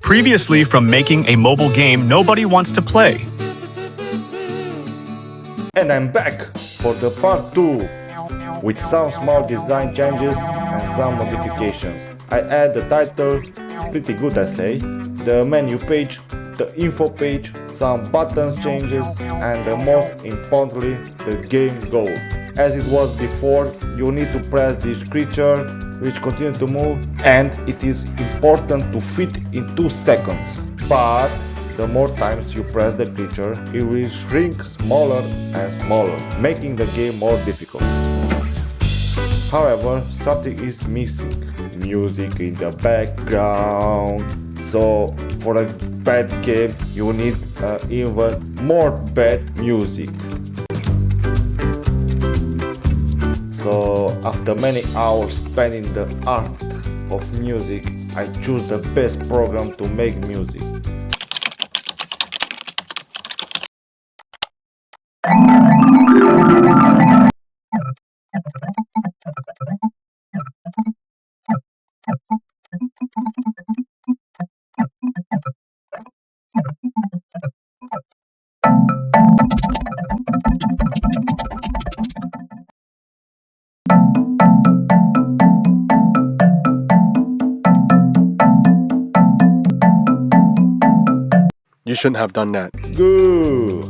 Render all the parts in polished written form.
Previously from making a mobile game nobody wants to play. And I'm back for the part 2 with some small design changes and some modifications. I add the title, pretty good I say, the menu page, the info page, some buttons changes, and the most importantly, the game goal. As it was before, you need to press this creature which continue to move, and it is important to fit in 2 seconds. But the more times you press the creature, it will shrink smaller and smaller, making the game more difficult. However, something is missing. Music in the background. So for a bad game, you need even more bad music. So after many hours spent in the art of music, I choose the best program to make music. You shouldn't have done that. Good!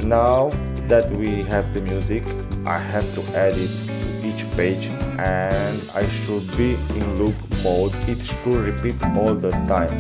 Now that we have the music, I have to add it to each page, and I should be in loop mode. It should repeat all the time.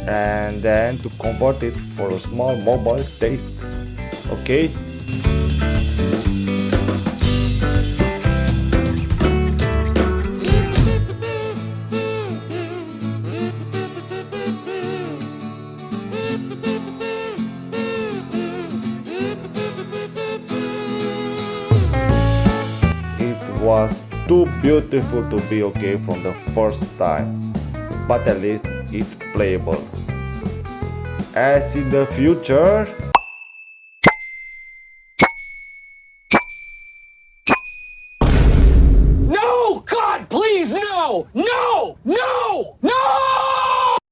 And then to convert it for a small mobile taste. Okay? It was too beautiful to be okay from the first time, but at least it's playable. As in the future, No! God, please, no! No! No!